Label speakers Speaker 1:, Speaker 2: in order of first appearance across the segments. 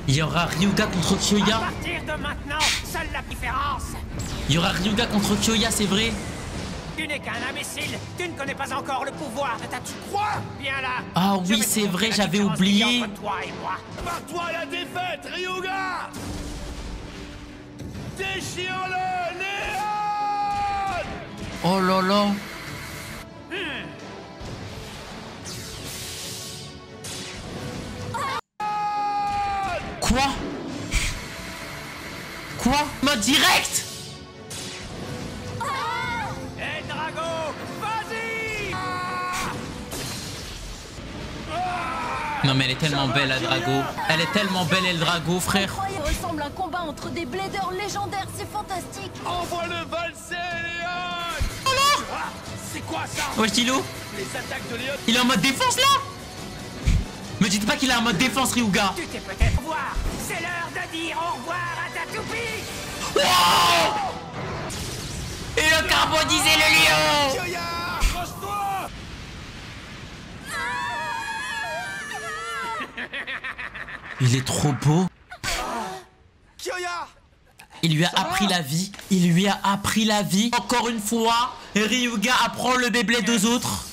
Speaker 1: Il y aura Ryuga contre Kyoya.
Speaker 2: À partir de maintenant, seule la différence.
Speaker 1: Il y aura Ryuga contre Kyoya, c'est vrai.
Speaker 2: Tu n'es qu'un imbécile. Tu ne connais pas encore le pouvoir de ta... Tu crois? Bien là.
Speaker 1: Ah
Speaker 2: Je
Speaker 1: oui,
Speaker 2: vais te
Speaker 1: c'est
Speaker 2: montrer
Speaker 1: vrai,
Speaker 2: la
Speaker 1: j'avais
Speaker 2: différence
Speaker 1: oublié.
Speaker 2: qu'il y a entre toi et moi.
Speaker 3: Par-toi la défaite, Ryuga! Déchire-le, Léon!
Speaker 1: Oh là là. Quoi? Quoi? Mode direct?
Speaker 2: Hé Drago, vas-y!
Speaker 1: Non mais elle est tellement belle, la Drago. Elle est tellement belle, El Drago, frère.
Speaker 4: Il ressemble à un combat entre des bladers légendaires, c'est fantastique.
Speaker 3: Envoie-le valser, Léon!
Speaker 2: Ah, c'est quoi ça?
Speaker 1: Wesh, Tilo.
Speaker 3: Les attaques de Léon...
Speaker 1: Il est en mode défense, là? Me dites pas qu'il est en mode défense, Ryuga.
Speaker 2: Tu t'es peut-être voir. C'est l'heure de dire au revoir à ta toupie.
Speaker 1: Wow! Et le carbonisé, le lion.
Speaker 3: Kyoya! Accroche-toi!
Speaker 1: Il est trop beau.
Speaker 3: Kyoya!
Speaker 1: Il lui a appris la vie. Il lui a appris la vie. Encore une fois, Ryuga apprend le bébé des autres.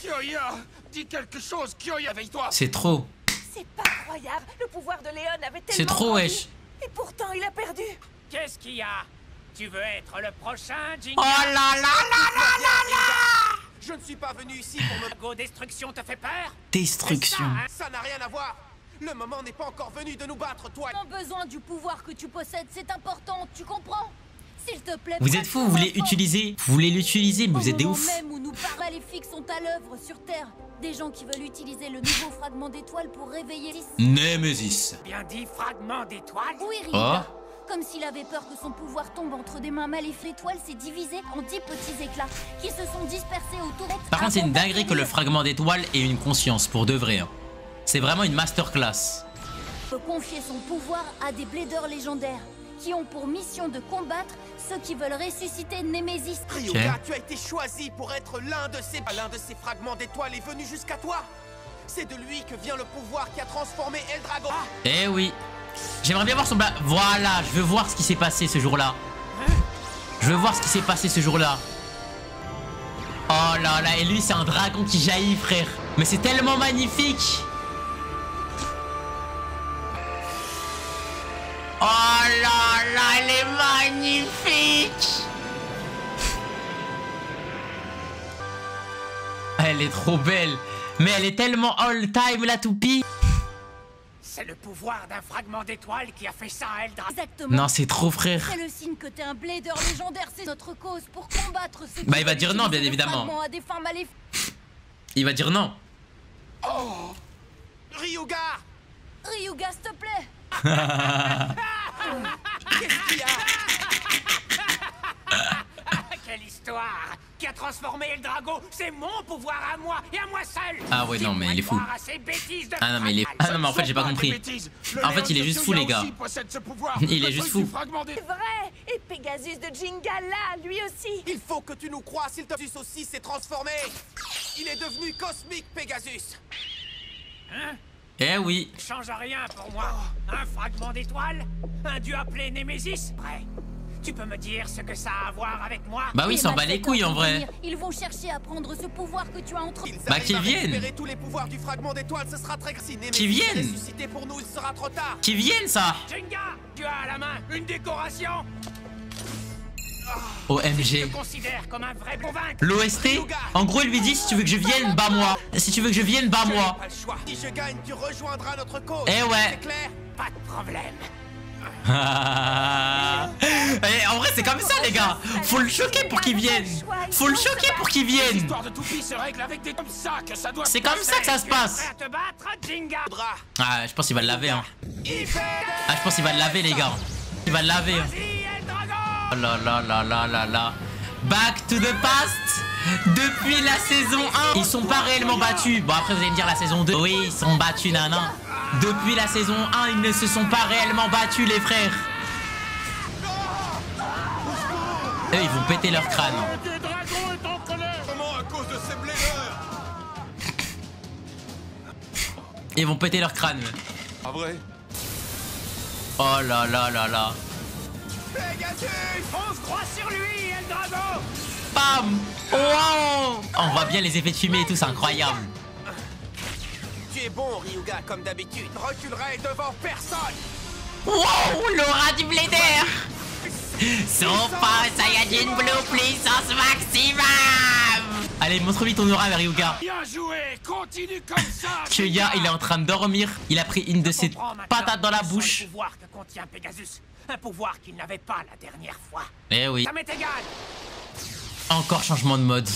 Speaker 3: Kyoya! Dis quelque chose, Kyoya, éveille-toi!
Speaker 1: C'est trop.
Speaker 4: C'est pas croyable, le pouvoir de Léon avait tellement
Speaker 1: C'est trop,
Speaker 4: grandi.
Speaker 1: wesh.
Speaker 4: Et pourtant, il a perdu.
Speaker 2: Qu'est-ce qu'il y a? Tu veux être le prochain, Jinga?
Speaker 1: Oh là là là là là là.
Speaker 3: Je ne suis pas venu ici pour me...
Speaker 2: Go Destruction te fait peur?
Speaker 1: Destruction.
Speaker 2: C'est ça, hein?
Speaker 3: Ça n'a rien à voir! Le moment n'est pas encore venu de nous battre, toi!
Speaker 4: On a besoin du pouvoir que tu possèdes, c'est important, tu comprends? S'il te plaît.
Speaker 1: Vous êtes fous, vous voulez utiliser. Vous voulez l'utiliser, mais vous êtes des ouf.
Speaker 4: Au moment même où nous maléfiques sont à l'œuvre sur Terre, des gens qui veulent utiliser le nouveau fragment d'étoile pour réveiller...
Speaker 1: Nemesis.
Speaker 2: Bien dit, fragment d'étoile.
Speaker 4: Oui,
Speaker 1: Oh.
Speaker 4: Ryuga. Comme s'il avait peur que son pouvoir tombe entre des mains maléfiques. L'étoile s'est divisée en 10 petits éclats qui se sont dispersés autour.
Speaker 1: Par contre, c'est une dinguerie que le fragment d'étoile ait une conscience, pour de vrai. Hein. C'est vraiment une masterclass.
Speaker 4: Peut confier son pouvoir à des bladers légendaires qui ont pour mission de combattre ceux qui veulent ressusciter Nemesis.
Speaker 3: Ryuga, tu as été choisi pour être l'un de ces fragments d'étoiles est venu jusqu'à toi. C'est de lui que vient le pouvoir qui a transformé El Drago.
Speaker 1: Eh oui. J'aimerais bien voir son... Voilà, je veux voir ce qui s'est passé ce jour-là. Je veux voir ce qui s'est passé ce jour-là. Oh là là, et lui, c'est un dragon qui jaillit, frère. Mais c'est tellement magnifique. Oh là là, elle est magnifique. Elle est trop belle. Mais elle est tellement all time, la toupie.
Speaker 2: C'est le pouvoir d'un fragment d'étoile qui a fait ça à Eldra.
Speaker 4: Exactement.
Speaker 1: Non, c'est trop, frère.
Speaker 4: C'est le signe que t'es un blader légendaire, c'est notre cause pour combattre ceux qui
Speaker 1: Bah, il va
Speaker 4: veulent
Speaker 1: dire non, bien
Speaker 4: utiliser le
Speaker 1: évidemment.
Speaker 4: fragment à des fins maléfiques.
Speaker 1: Il va dire non.
Speaker 3: Oh Ryuga!
Speaker 4: Ryuga, s'il te plaît.
Speaker 3: Qu'est-ce qu'il y a?
Speaker 2: Quelle histoire! Qui a transformé El Drago? C'est mon pouvoir à moi et à moi seul!
Speaker 1: Ah ouais, non, mais il est fou.
Speaker 2: Dis-moi de croire à ces bêtises de
Speaker 1: Ah non, mais il est... Ah non, mais en fait, j'ai pas compris. En fait, il est juste fou, les gars. Il est juste fou.
Speaker 4: C'est vrai. Et Pegasus de Jinga là, lui aussi.
Speaker 3: Il faut que tu nous crois, s'il te plaît. Pegasus aussi s'est transformé. Il est devenu cosmique, Pegasus.
Speaker 2: Hein?
Speaker 1: Eh oui.
Speaker 2: Change rien pour moi. Un fragment d'étoile? Un dieu appelé Nemesis? Vrai. Tu peux me dire ce que ça a à voir avec moi?
Speaker 1: Bah oui,
Speaker 4: Les
Speaker 1: s'en bat les couilles en vrai.
Speaker 4: venir, ils vont chercher à prendre ce pouvoir que tu as entre...
Speaker 3: Ils
Speaker 1: Bah,
Speaker 3: arrivent
Speaker 1: qu'ils
Speaker 3: à
Speaker 1: viennent.
Speaker 3: récupérer tous les pouvoirs du fragment d'étoile, ce sera très grave. Si Nemesis
Speaker 1: Qu'ils viennent.
Speaker 3: est ressuscité pour nous, il sera trop tard.
Speaker 1: Qui viennent, ça.
Speaker 2: Jinga, tu as à la main une décoration? Je
Speaker 1: OMG.
Speaker 2: te considère comme un vrai convaincre.
Speaker 1: L'OST, en gros, il lui dit si tu veux que je vienne, bats-moi. Si tu veux que je vienne,
Speaker 3: Je n'ai
Speaker 1: bats-moi.
Speaker 3: pas le choix. Si je gagne, tu rejoindras notre cause.
Speaker 1: Eh ouais.
Speaker 3: C'est clair?
Speaker 2: Pas de problème.
Speaker 1: Eh, en vrai, c'est comme ça, les gars. Faut le choquer pour qu'il vienne. Faut le choquer pour qu'il vienne.
Speaker 3: L'histoire de Toupie se règle avec des comme ça que ça doit.
Speaker 1: C'est comme ça que ça se passe.
Speaker 2: Prêt à te battre, Jinga?
Speaker 1: Ah, je pense qu'il va le laver, hein.
Speaker 3: Hyper.
Speaker 1: Ah, je pense qu'il va le laver, les gars. Il va le laver. Hein.
Speaker 2: Vas-y, El Drago!
Speaker 1: Oh là là là là là là. Back to the past. Depuis la saison 1, ils sont pas réellement battus. Bon, après, vous allez me dire la saison 2. Oui, ils sont battus, nana. Depuis la saison 1, ils ne se sont pas réellement battus, les frères. Eux, ils vont péter leur crâne.
Speaker 3: Comment à cause de ces bladers?
Speaker 1: Ils vont péter leur crâne.
Speaker 3: Ah vrai?
Speaker 1: Oh là là là là.
Speaker 3: Pegasus!
Speaker 2: Fonce droit sur lui, Eldrago!
Speaker 1: Bam! Wow! On voit bien les effets de fumée et tout, c'est incroyable.
Speaker 3: Tu es bon, Ryuga, comme d'habitude. Reculerai devant personne.
Speaker 1: Wow! L'aura du Blader! Super Saiyajin Blue puissance maximum! Allez, montre-lui ton aura, Ryuga.
Speaker 2: Bien joué, continue comme ça!
Speaker 1: Kyoya, il est en train de dormir. Il a pris une de ses patates dans la bouche.
Speaker 2: Le pouvoir que contient Pegasus. Un pouvoir qu'il n'avait pas la dernière fois.
Speaker 1: Eh oui.
Speaker 2: Ça m'est égal!
Speaker 1: Encore changement de mode.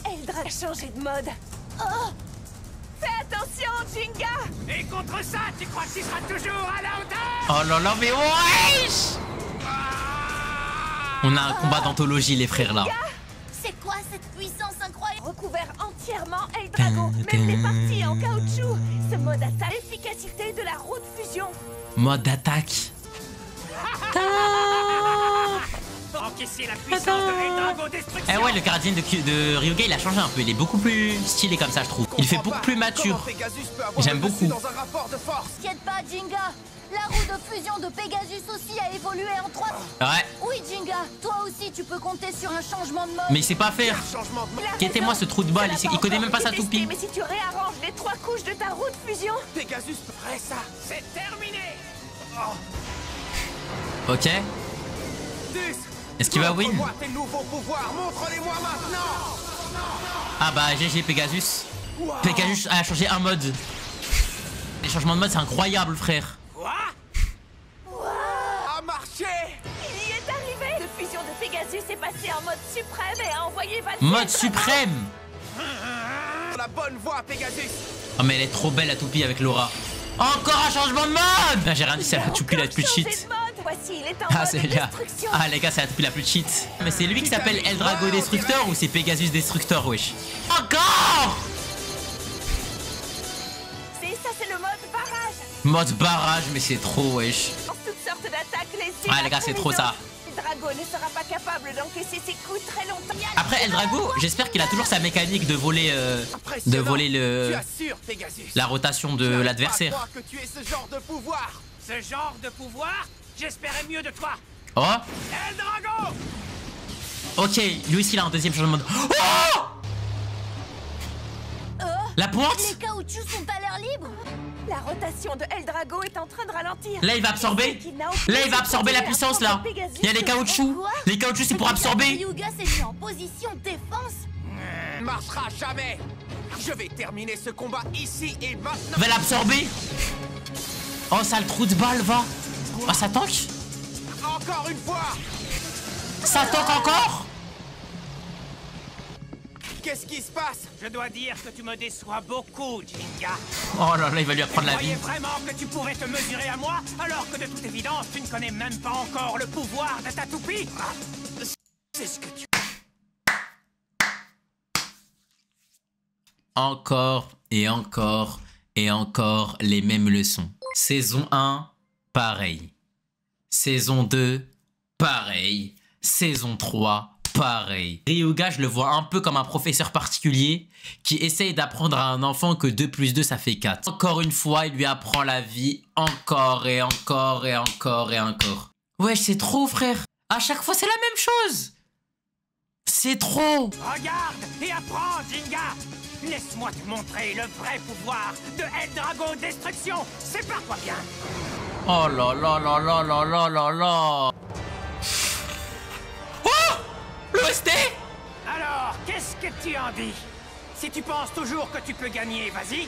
Speaker 5: Eldra a changé de mode. Oh! Fais attention, Jinga!
Speaker 2: Et contre ça, tu crois que tu seras toujours à la hauteur?
Speaker 1: Oh là là, mais wesh! On a un combat d'anthologie, les frères, là.
Speaker 4: C'est quoi cette puissance incroyable?
Speaker 5: Recouvert entièrement Eldrago, même les parties en caoutchouc. Ce mode attaque l'efficacité de la roue de fusion.
Speaker 1: Mode d'attaque.
Speaker 2: Encaisser la puissance de Eldrago Destruction!
Speaker 1: Eh ouais, le gardien de Ryuga, il a changé un peu. Il est beaucoup plus stylé comme ça, je trouve. Il fait beaucoup plus mature. J'aime beaucoup.
Speaker 3: Dans un rapport de force.
Speaker 4: T'inquiète pas, Jinga. La roue de fusion de Pegasus aussi a évolué en 3.
Speaker 1: Ouais,
Speaker 4: Oui, Jinga, toi aussi tu peux compter sur un changement de mode.
Speaker 1: mais il sait pas faire.
Speaker 3: Changement de mode.
Speaker 1: Quittez-moi ce trou de balle, il connaît même pas sa toupie.
Speaker 5: Mais si tu réarranges les 3 couches de ta roue de fusion,
Speaker 3: Pegasus ferait ça.
Speaker 2: C'est terminé!
Speaker 1: Ok. Est-ce qu'il va win?
Speaker 3: Montre-moi tes nouveaux pouvoirs, montre-les-moi maintenant.
Speaker 1: Ah bah GG Pegasus. Pegasus a changé un mode. Les changements de mode, c'est incroyable, frère.
Speaker 2: Quoi?
Speaker 3: A marché.
Speaker 5: il y est arrivé. La fusion de Pegasus est passée en mode suprême et a envoyé valser
Speaker 1: Mode
Speaker 5: Eldrago.
Speaker 1: suprême.
Speaker 3: La bonne voie, Pegasus.
Speaker 1: Oh mais elle est trop belle, la toupie, avec Laura. Encore un changement de mode. Ah, j'ai rien dit, c'est la toupie la plus
Speaker 5: Changé
Speaker 1: cheat.
Speaker 5: de mode. Voici, il est en
Speaker 1: Ah,
Speaker 5: mode
Speaker 1: c'est bien.
Speaker 5: destruction.
Speaker 1: Ah, les gars, c'est la toupie la plus cheat. Mais c'est lui qui s'appelle Eldrago Destructeur ou c'est Pegasus Destructeur, wesh? Encore!
Speaker 5: C'est le mode barrage.
Speaker 1: Mode barrage, mais c'est trop, wesh.
Speaker 5: En toutes sortes d'attaques, les
Speaker 1: Ah, les gars, c'est trop ça.
Speaker 5: Eldrago ne sera pas capable d'encaisser ses coups très longtemps.
Speaker 1: Après, Eldrago, j'espère qu'il a toujours sa mécanique de voler,
Speaker 3: Tu assures, Pegasus.
Speaker 1: la rotation de
Speaker 3: J'arrive
Speaker 1: l'adversaire.
Speaker 3: pas à croire que tu aies ce genre de pouvoir.
Speaker 2: Ce genre de pouvoir? J'espérais mieux de toi!
Speaker 1: Oh!
Speaker 2: Eldrago!
Speaker 1: Ok, lui aussi, il a un deuxième changement de mode. Oh! La pointe?
Speaker 4: Les caoutchoucs sont à l'air libre.
Speaker 5: La rotation de Eldrago est en train de ralentir.
Speaker 1: Là, il va absorber. Là, il va absorber la puissance, là. Il y a les caoutchoucs.
Speaker 4: Quoi?
Speaker 1: Les caoutchoucs, c'est pour absorber.
Speaker 4: Ryuga s'est mis en position défense.
Speaker 3: Ne marchera jamais. Je vais terminer ce combat ici et maintenant.
Speaker 1: Va l'absorber. Oh, ça, le trou de balle, va. Oh, ça tank.
Speaker 3: Encore une fois.
Speaker 1: Ça tank encore.
Speaker 3: Qu'est-ce qui se passe?
Speaker 2: Je dois dire que tu me déçois beaucoup, Jinga.
Speaker 1: Oh là là, il va lui apprendre
Speaker 2: Tu
Speaker 1: la vie.
Speaker 2: croyais vraiment que tu pourrais te mesurer à moi, alors que de toute évidence, tu ne connais même pas encore le pouvoir de ta toupie?
Speaker 3: C'est ce que tu...
Speaker 1: Encore et encore et encore les mêmes leçons. Saison 1, pareil. Saison 2, pareil. Saison 3, pareil. Ryuga, je le vois un peu comme un professeur particulier qui essaye d'apprendre à un enfant que 2 plus 2, ça fait 4. Encore une fois, il lui apprend la vie encore et encore et encore et encore. Wesh, c'est trop, frère. À chaque fois, c'est la même chose. C'est trop.
Speaker 2: Regarde et apprends, Jinga! Laisse-moi te montrer le vrai pouvoir de Eldrago Destruction! Sépare-toi bien!
Speaker 1: Oh là là là là là là là là. Oh! L'OST!
Speaker 2: Alors, qu'est-ce que tu en dis? Si tu penses toujours que tu peux gagner, vas-y!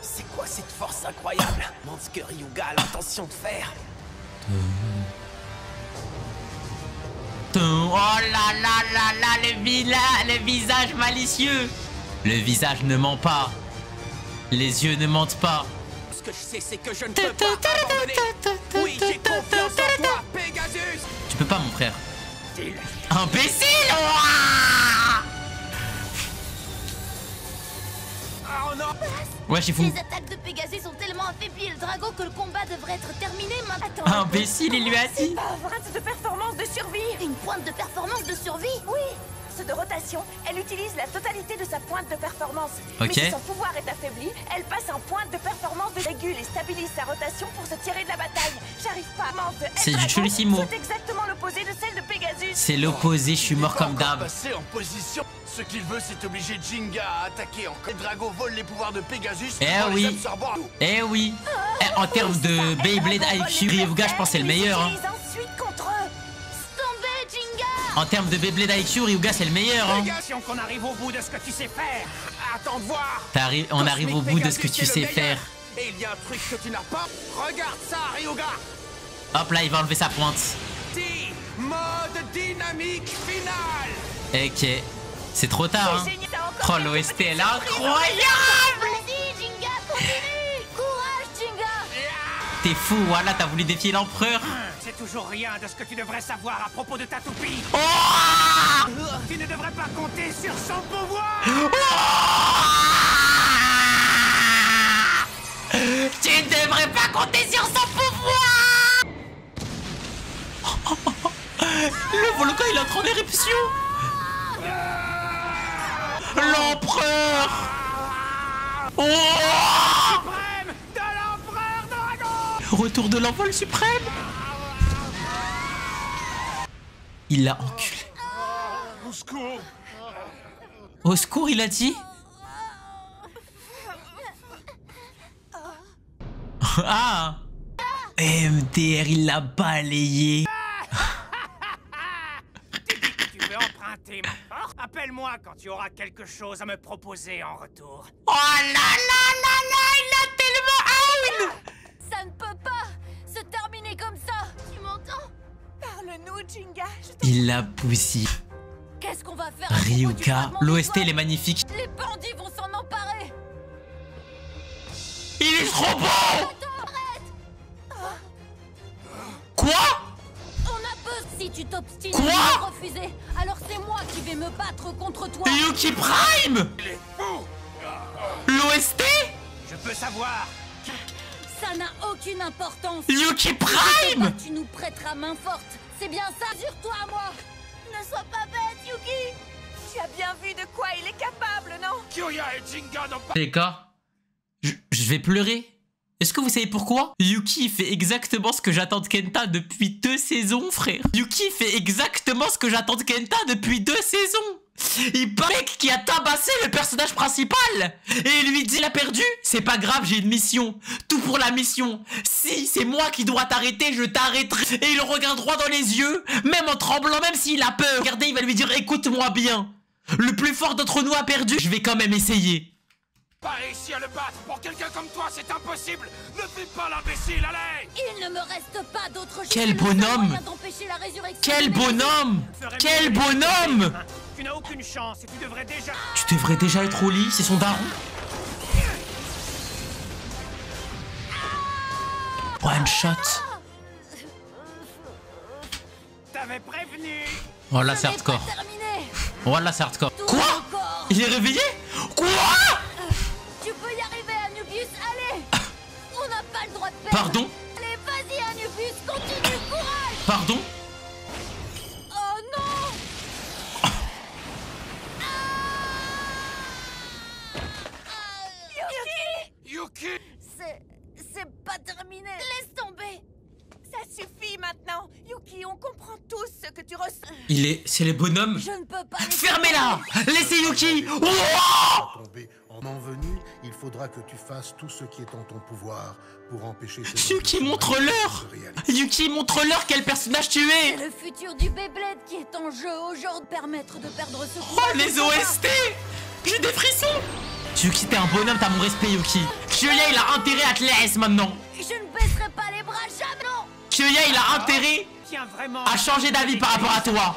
Speaker 3: C'est quoi cette force incroyable? Demande ce que Ryuga a l'intention de faire.
Speaker 1: Oh là là là là, le visage malicieux. Le visage ne ment pas. Les yeux ne mentent pas.
Speaker 3: Ce que je sais, c'est que je ne peux pas abandonner. Oui, j'ai confiance en toi, Pegasus.
Speaker 1: Tu peux pas, mon frère.
Speaker 2: Style.
Speaker 1: Imbécile! Ouah!
Speaker 3: Oh non.
Speaker 1: Ouais, c'est fou.
Speaker 4: Les attaques de Pegasus ont tellement affaibli Eldrago que le combat devrait être terminé maintenant.
Speaker 1: Imbécile, il lui a dit.
Speaker 5: Pas un de performance de survie.
Speaker 4: Une pointe de performance de survie?
Speaker 5: Oui, force de rotation, elle utilise la totalité de sa pointe de performance.
Speaker 1: Ok.
Speaker 5: Mais si son pouvoir est affaibli, elle passe en pointe de performance de régule et stabilise sa rotation pour se tirer de la bataille. J'arrive pas à manque de
Speaker 1: C'est du
Speaker 5: Eldragon,
Speaker 1: Chulissimo.
Speaker 5: C'est exactement l'opposé de celle de Pegasus.
Speaker 1: C'est l'opposé, je suis mort comme d'hab.
Speaker 6: Passer en position. Ce qu'il veut, c'est obliger Jinga à attaquer. Eldrago vole les pouvoirs de Pegasus.
Speaker 1: Eh oui. En termes de Beyblade IQ, Ryuga, je pense c'est le meilleur. Hein.
Speaker 5: Ensuite contre eux.
Speaker 4: Tombez, Jinga.
Speaker 1: En termes de Beyblade IQ, Ryuga, c'est le meilleur. Hein.
Speaker 2: Attention qu'on arrive au bout de ce que tu sais faire.
Speaker 3: Attends de voir.
Speaker 1: On arrive au bout de ce que tu sais faire.
Speaker 3: Et il y a un truc que tu n'as pas. Regarde ça, Ryuga.
Speaker 1: Hop là, il va enlever sa pointe.
Speaker 3: Mode dynamique finale.
Speaker 1: Ok. C'est trop tard, hein.
Speaker 5: Génial, t'as encore
Speaker 1: Oh, l'OST, elle est incroyable.
Speaker 4: Vas-y, Jinga, continue. Courage, Jinga.
Speaker 1: T'es fou, voilà, t'as voulu défier l'empereur.
Speaker 2: C'est toujours rien de ce que tu devrais savoir à propos de ta toupie.
Speaker 1: Oh,
Speaker 2: Tu ne devrais pas compter sur son pouvoir.
Speaker 1: tu ne devrais pas compter sur son pouvoir. Le volcan, il entre en éruption. L'empereur. Oh,
Speaker 2: Suprême de l'empereur dragon.
Speaker 1: retour de l'envol suprême. Il l'a enculé.
Speaker 6: Au secours.
Speaker 1: Au secours, il a dit. Ah, MDR, il l'a balayé.
Speaker 2: Tu veux emprunter ma porte? Appelle-moi quand tu auras quelque chose à me proposer en retour.
Speaker 1: Oh là là là là, il a tellement haine.
Speaker 4: Ça ne peut pas se terminer comme ça. Tu m'entends?
Speaker 5: Parle-nous, Jinga.
Speaker 1: Il l'a bousillé.
Speaker 4: Qu'est-ce qu'on va faire à propos du
Speaker 1: Ryuga,
Speaker 4: fragment
Speaker 1: l'OST,
Speaker 4: d'étoile?
Speaker 1: il est magnifique.
Speaker 4: Les bandits vont s'en emparer.
Speaker 1: Il est trop beau.
Speaker 4: Attends, arrête.
Speaker 1: Quoi?
Speaker 4: On a besoin. Si tu t'obstines
Speaker 1: Quoi?
Speaker 4: à me refuser, alors c'est moi qui vais me battre contre toi.
Speaker 1: Yuki Prime. L'OST.
Speaker 2: Je peux savoir.
Speaker 4: Ça n'a aucune importance.
Speaker 1: Yuki Prime.
Speaker 4: Tu nous prêteras main forte. C'est bien ça. Jure-toi à moi. Ne sois pas bête, Yuki.
Speaker 5: Tu as bien vu de quoi il est capable, non?
Speaker 6: Kyoya et Jinga n'ont pas.
Speaker 1: Les gars, je vais pleurer. Est-ce que vous savez pourquoi? Yuki fait exactement ce que j'attends de Kenta depuis 2 saisons, frère. Yuki fait exactement ce que j'attends de Kenta depuis 2 saisons. Il parle mec qui a tabassé le personnage principal. Et il lui dit, il a perdu. C'est pas grave, j'ai une mission. Tout pour la mission. Si c'est moi qui dois t'arrêter, je t'arrêterai. Et il le regarde droit dans les yeux, même en tremblant, même s'il a peur. Regardez, il va lui dire, écoute-moi bien. Le plus fort d'entre nous a perdu. Je vais quand même essayer.
Speaker 6: Pas réussi à le battre. Pour quelqu'un comme toi, c'est impossible. Ne fais pas l'imbécile, allez.
Speaker 4: Il ne me reste pas d'autre choix.
Speaker 1: Quel
Speaker 4: que le seul
Speaker 1: bonhomme.
Speaker 4: moyen d'empêcher la résurrection
Speaker 1: Quel
Speaker 4: de Némésis.
Speaker 1: bonhomme. Quel bonhomme.
Speaker 2: Tu n'as aucune chance et tu devrais déjà...
Speaker 1: Tu devrais déjà être au lit, c'est son daron. One shot.
Speaker 2: T'avais prévenu.
Speaker 1: Oh là,
Speaker 4: Ce
Speaker 1: c'est
Speaker 4: n'est
Speaker 1: hardcore.
Speaker 4: pas terminé.
Speaker 1: Oh là, c'est hardcore.
Speaker 4: Tout
Speaker 1: Quoi?
Speaker 4: encore.
Speaker 1: Il est réveillé? Quoi?
Speaker 4: Tu peux y arriver, Anubius. Allez. On n'a pas le droit de perdre.
Speaker 1: Pardon?
Speaker 4: Allez, vas-y, Anubius. Continue, courage.
Speaker 1: Pardon?
Speaker 4: Oh non.
Speaker 6: Yuki.
Speaker 4: C'est pas terminé. Laisse tomber.
Speaker 5: Ça suffit maintenant. Yuki, on comprend tous ce que tu ressens.
Speaker 1: C'est les bonhommes.
Speaker 4: Je ne peux pas. laisser
Speaker 1: Fermez-la.
Speaker 4: tomber.
Speaker 1: Laissez Yuki. Ouah.
Speaker 7: Tomber en moment venu, il faudra que tu fasses tout ce qui est en ton pouvoir pour empêcher ces
Speaker 1: Yuki,
Speaker 7: impulsions
Speaker 1: montre-leur.
Speaker 7: de réaliser.
Speaker 1: Yuki, montre-leur quel personnage tu
Speaker 4: C'est
Speaker 1: es.
Speaker 4: le futur du Beyblade qui est en jeu aujourd'hui. Permettre de perdre ce
Speaker 1: Oh,
Speaker 4: combat.
Speaker 1: les OST. J'ai des frissons. Yuki, t'es un bonhomme, t'as mon respect, Yuki. Kyoya, il a intérêt à te laisser maintenant.
Speaker 4: Je ne baisserai pas les bras, jamais. Non.
Speaker 1: Kyoya, il a intérêt
Speaker 2: Tiens vraiment...
Speaker 1: à changer d'avis par rapport à toi.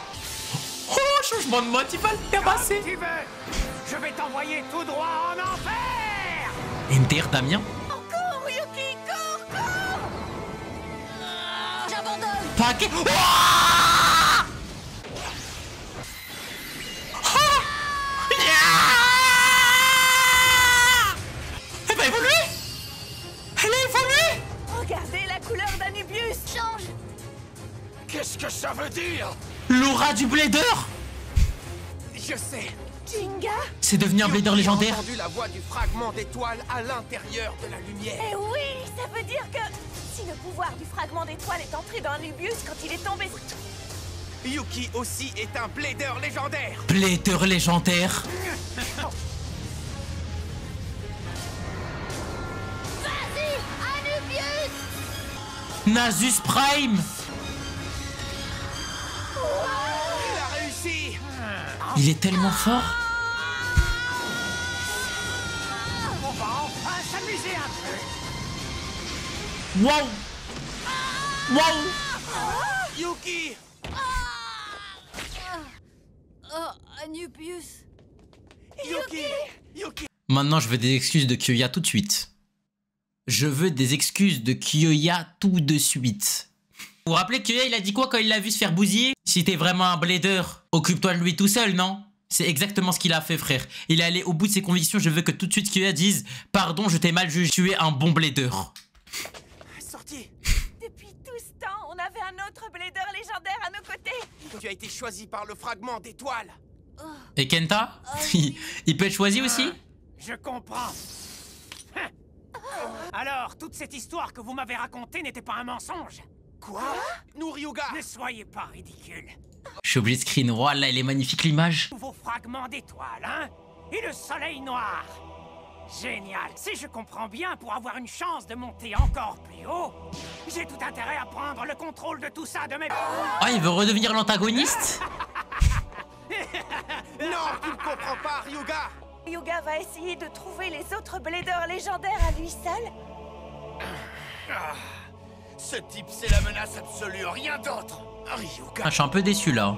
Speaker 1: Oh, changement de mode, il va le tabasser.
Speaker 2: Tu veux. Je vais t'envoyer tout droit en enfer.
Speaker 1: MDR, Damien.
Speaker 5: Cours, Yuki, cours.
Speaker 4: J'abandonne.
Speaker 1: Paquet. Ouah. Oh. Yeah. Elle va évoluer. Elle a évolué.
Speaker 5: Regardez la couleur d'Anubius.
Speaker 4: Change.
Speaker 6: Qu'est-ce que ça veut dire?
Speaker 1: L'aura du blader.
Speaker 3: Je sais.
Speaker 5: Jinga?
Speaker 1: C'est devenu un blader légendaire.
Speaker 3: J'ai entendu la voix du fragment d'étoile à l'intérieur de la lumière.
Speaker 5: Eh oui, ça veut dire que si le pouvoir du fragment d'étoile est entré dans Nubius quand il est tombé...
Speaker 3: Yuki aussi est un blader légendaire.
Speaker 1: Blader légendaire.
Speaker 4: Vas-y, Anubius!
Speaker 1: Nasus Prime.
Speaker 3: Il a réussi.
Speaker 1: Il est tellement fort.
Speaker 2: On va enfin s'amuser un peu.
Speaker 1: Waouh. Waouh.
Speaker 3: Yuki.
Speaker 4: Oh, Anubius.
Speaker 3: Yuki.
Speaker 1: Maintenant, je veux des excuses de Kyoya tout de suite. Je veux des excuses de Kyoya tout de suite. Vous vous rappelez Kyoya, il a dit quoi quand il l'a vu se faire bousiller? Si t'es vraiment un blader, occupe-toi de lui tout seul, non? C'est exactement ce qu'il a fait, frère. Il est allé au bout de ses convictions. Je veux que tout de suite Kyoya dise « Pardon, je t'ai mal jugé. Tu es un bon blader. »
Speaker 3: Sorti.
Speaker 5: Depuis tout ce temps, on avait un autre blader légendaire à nos côtés.
Speaker 3: Tu as été choisi par le fragment d'étoile.
Speaker 1: Et Kenta? Il peut être choisi aussi?
Speaker 2: Je comprends. Alors, toute cette histoire que vous m'avez racontée n'était pas un mensonge?
Speaker 3: Quoi? Nous, Ryuga.
Speaker 2: Ne soyez pas ridicule.
Speaker 1: Je suis obligé de screen. Voilà, elle est magnifique l'image.
Speaker 2: Nouveau fragment d'étoile, hein? Et le soleil noir. Génial. Si je comprends bien, pour avoir une chance de monter encore plus haut, j'ai tout intérêt à prendre le contrôle de tout ça de mes...
Speaker 1: Ah, il veut redevenir l'antagoniste?
Speaker 3: Non, tu ne comprends pas, Ryuga.
Speaker 5: Ryuga va essayer de trouver les autres bladers légendaires à lui seul.
Speaker 6: Ce type, c'est la menace absolue, rien d'autre.
Speaker 3: Ryuga.
Speaker 1: Ah, je suis un peu déçu là.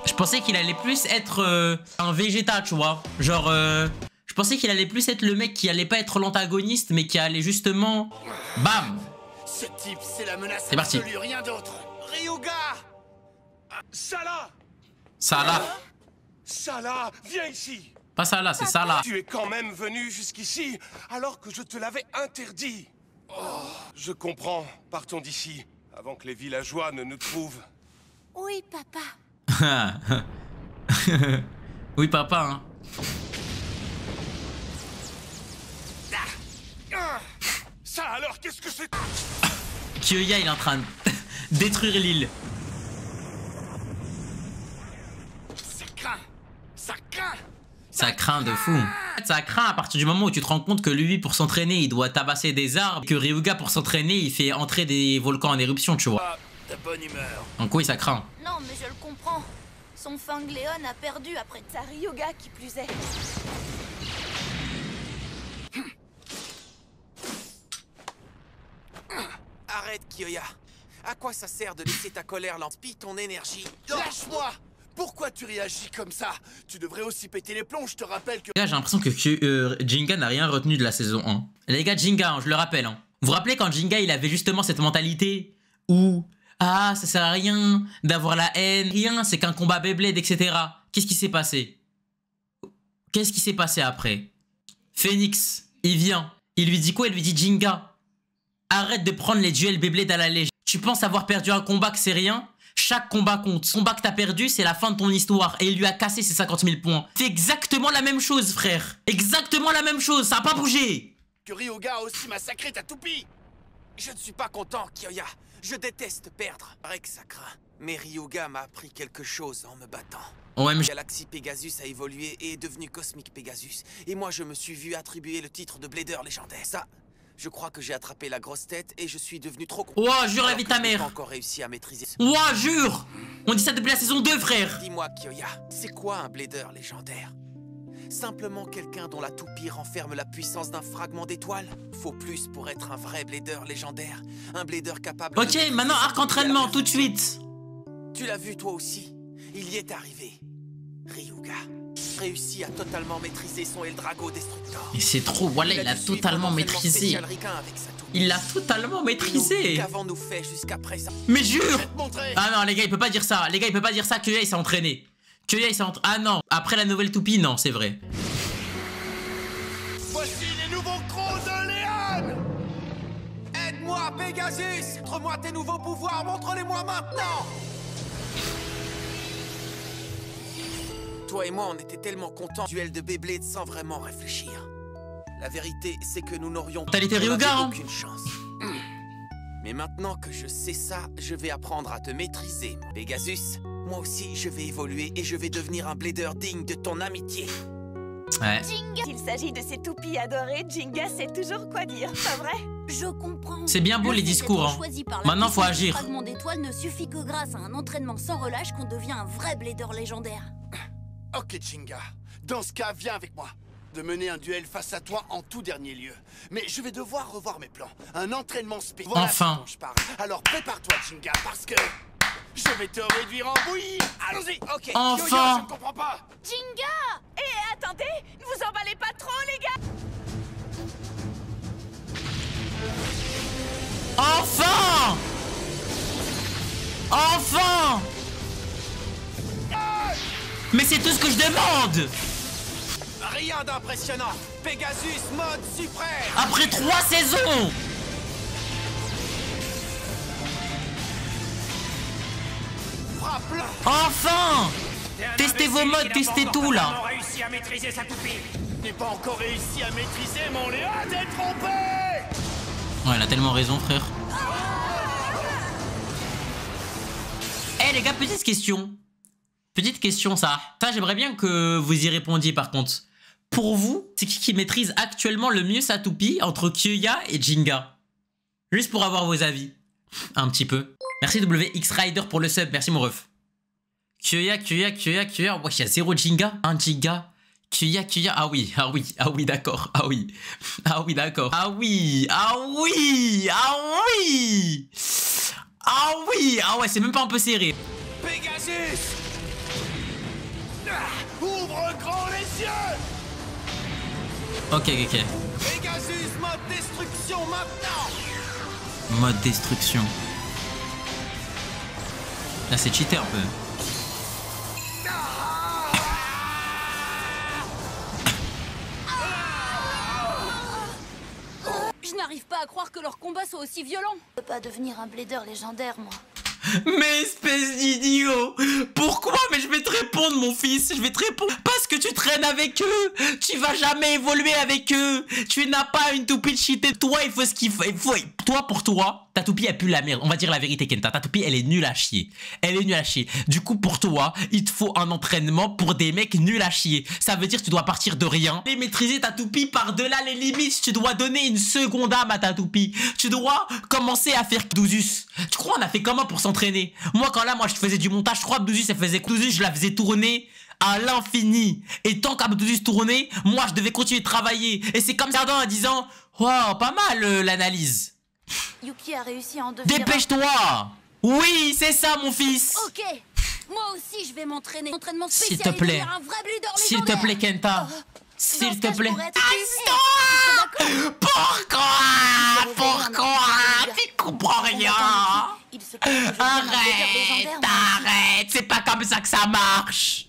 Speaker 1: Je pensais qu'il allait plus être un Vegeta, tu vois. Genre, je pensais qu'il allait plus être le mec qui allait pas être l'antagoniste, mais qui allait justement... Bam!
Speaker 6: Ce type, c'est la menace
Speaker 1: C'est parti.
Speaker 6: absolue, rien d'autre.
Speaker 3: Ryuga.
Speaker 6: Salah!
Speaker 1: Salah.
Speaker 6: Salah, viens ici.
Speaker 1: Pas Salah, c'est Salah.
Speaker 6: Tu es quand même venu jusqu'ici alors que je te l'avais interdit. Oh, je comprends. Partons d'ici avant que les villageois ne nous trouvent.
Speaker 4: Oui, papa.
Speaker 1: Oui, papa, hein.
Speaker 6: Ça alors, qu'est-ce que c'est?
Speaker 1: Kyoya, il est en train de détruire l'île.
Speaker 6: Ça craint. Ça craint.
Speaker 1: Ça craint de fou. Ça craint à partir du moment où tu te rends compte que lui, pour s'entraîner, il doit tabasser des arbres. Que Ryuga, pour s'entraîner, il fait entrer des volcans en éruption, tu vois.
Speaker 6: De bonne humeur.
Speaker 1: Donc oui, ça craint.
Speaker 4: Non, mais je le comprends. Son Fangléon a perdu après
Speaker 5: Sa Ryuga qui plus est.
Speaker 3: Arrête, Kyoya. À quoi ça sert de laisser ta colère lancer ton énergie?
Speaker 6: Lâche-moi! Pourquoi tu réagis comme ça? Tu devrais aussi péter les plombs, je te rappelle que...
Speaker 1: Les gars, j'ai l'impression que Jinga n'a rien retenu de la saison 1. Les gars, Jinga, hein, je le rappelle. Hein. Vous vous rappelez quand Jinga, il avait justement cette mentalité où... Ah, ça sert à rien d'avoir la haine. Rien, c'est qu'un combat Beyblade, etc. Qu'est-ce qui s'est passé? Qu'est-ce qui s'est passé après? Phoenix, il vient. Il lui dit quoi? Il lui dit Jinga, arrête de prendre les duels Beyblade à la légère. Tu penses avoir perdu un combat que c'est rien? Chaque combat compte. Son combat que t'as perdu, c'est la fin de ton histoire. Et il lui a cassé ses 50 000 points. C'est exactement la même chose, frère. Exactement la même chose. Ça a pas bougé.
Speaker 6: Que Ryuga a aussi massacré ta toupie.
Speaker 3: Je ne suis pas content, Kyoya. Je déteste perdre. C'est vrai que ça craint. Mais Ryuga m'a appris quelque chose en me battant.
Speaker 1: OMG.
Speaker 3: Galaxy Pegasus a évolué et est devenu Cosmic Pegasus. Et moi, je me suis vu attribuer le titre de Blader légendaire. Ça, je crois que j'ai attrapé la grosse tête et je suis devenu trop con.
Speaker 1: Ouah, jure la
Speaker 3: Alors
Speaker 1: vie
Speaker 3: que
Speaker 1: ta
Speaker 3: je n'ai
Speaker 1: mère.
Speaker 3: pas encore réussi à maîtriser.
Speaker 1: Ouah, jure. On dit ça depuis la saison 2, frère.
Speaker 3: Dis-moi, Kyoya, c'est quoi un Blader légendaire? Simplement quelqu'un dont la toupie renferme la puissance d'un fragment d'étoile? Faut plus pour être un vrai Blader légendaire. Un Blader capable de...
Speaker 1: Ok, maintenant arc entraînement, tout de suite.
Speaker 3: Tu l'as vu toi aussi. Il y est arrivé. Ryuga réussit à totalement maîtriser son Eldrago Destructor.
Speaker 1: Et c'est trop, voilà, il a totalement maîtrisé. Il l'a totalement maîtrisé.
Speaker 3: Qu'avons-nous fait jusqu'à présent?
Speaker 1: Mais jure.
Speaker 6: Montrer.
Speaker 1: Ah non, les gars, il peut pas dire ça. Les gars, il peut pas dire ça. Kyoya, il s'est entraîné. Kyoya, il s'est entraîné. Ah non, après la nouvelle toupie, non, c'est vrai.
Speaker 6: Voici les nouveaux crocs de Léon.
Speaker 3: Aide-moi, Pegasus! Montre-moi tes nouveaux pouvoirs, montre-les-moi maintenant! toi et moi, on était tellement contents du duel de Beyblade sans vraiment réfléchir. La vérité, c'est que nous n'aurions aucune chance. Mais maintenant que je sais ça, je vais apprendre à te maîtriser, mon Pegasus. Moi aussi, je vais évoluer et je vais devenir un blader digne de ton amitié.
Speaker 1: Ouais.
Speaker 5: Jinga. S'il s'agit de ces toupies adorées, Jinga sait toujours quoi dire, pas vrai?
Speaker 4: Je comprends.
Speaker 1: C'est bien beau les discours, hein. Maintenant, faut agir.
Speaker 4: Le fragment d'étoile ne suffit que grâce à un entraînement sans relâche qu'on devient un vrai blader légendaire.
Speaker 8: Ok, Jinga. Dans ce cas, viens avec moi. De mener un duel face à toi en tout dernier lieu. Mais je vais devoir revoir mes plans. Un entraînement spécial.
Speaker 1: Enfin.
Speaker 8: Dont je parle. Alors prépare-toi, Jinga, parce que je vais te réduire en bouillie. Allons-y.
Speaker 3: Ok.
Speaker 1: Enfin.
Speaker 6: Yo-yo, je ne comprends pas.
Speaker 5: Jinga! Et attendez, ne vous emballez pas trop, les gars!
Speaker 1: Enfin! Enfin! Mais c'est tout ce que je demande!
Speaker 3: Rien d'impressionnant. Pegasus mode suprême.
Speaker 1: Après 3 saisons!
Speaker 3: Frappe-le.
Speaker 1: Enfin! Testez vos modes, testez tout là!
Speaker 2: On réussi à maîtriser sa toupie.
Speaker 8: Je n'ai pas encore réussi à maîtriser mon Léa. T'es trompé.
Speaker 1: Ouais, elle a tellement raison, frère. Eh les gars, petite question. Petite question, ça. Ça, j'aimerais bien que vous y répondiez par contre. Pour vous, c'est qui maîtrise actuellement le mieux sa toupie entre Kyoya et Jinga? Juste pour avoir vos avis. Un petit peu. Merci WX Rider pour le sub. Merci mon ref. Kyoya. Wesh, il y a 0 Jinga. 1 Jinga. Kyoya. Ah oui, d'accord. Ah oui, d'accord. Ah oui. Ah ouais, c'est même pas un peu serré.
Speaker 3: Pegasus.
Speaker 8: Ouvre grand les yeux.
Speaker 1: Ok.
Speaker 3: Pegasus mode destruction maintenant.
Speaker 1: Mode destruction. Là, c'est cheaté un peu.
Speaker 4: Je n'arrive pas à croire que leur combat soit aussi violent. Je peux pas devenir un blader légendaire, moi.
Speaker 1: Mais espèce d'idiot! Pourquoi? Mais je vais te répondre, mon fils, je vais te répondre. Parce que tu traînes avec eux! Tu vas jamais évoluer avec eux! Tu n'as pas une toupie de cheaté. Toi, il faut ce qu'il faut. Toi, pour toi, ta toupie, elle pue la merde. On va dire la vérité, Kenta. Ta toupie, elle est nulle à chier. Du coup, pour toi, il te faut un entraînement pour des mecs nuls à chier. Ça veut dire que tu dois partir de rien et maîtriser ta toupie par-delà les limites. Tu dois donner une seconde âme à ta toupie. Tu dois commencer à faire Bdouzus. Tu crois on a fait comment pour s'entraîner? Moi, je faisais du montage, je crois que Bdouzus, je la faisais tourner à l'infini. Et tant qu'Abdouzus tournait, moi, je devais continuer de travailler. Et c'est comme ça en disant, wow, pas mal l'analyse.
Speaker 4: Yuki a réussi à en devenir.
Speaker 1: Dépêche-toi! Oui, c'est ça, mon fils!
Speaker 4: Ok, moi aussi je vais m'entraîner. Entraînement
Speaker 1: S'il
Speaker 4: spécial.
Speaker 1: te plaît.
Speaker 4: Un vrai blader
Speaker 1: S'il te
Speaker 4: légendaire.
Speaker 1: plaît, Kenta. S'il te plaît.
Speaker 4: Pourquoi?
Speaker 1: Pourquoi? Tu comprends rien! Arrête! C'est pas comme ça que ça marche!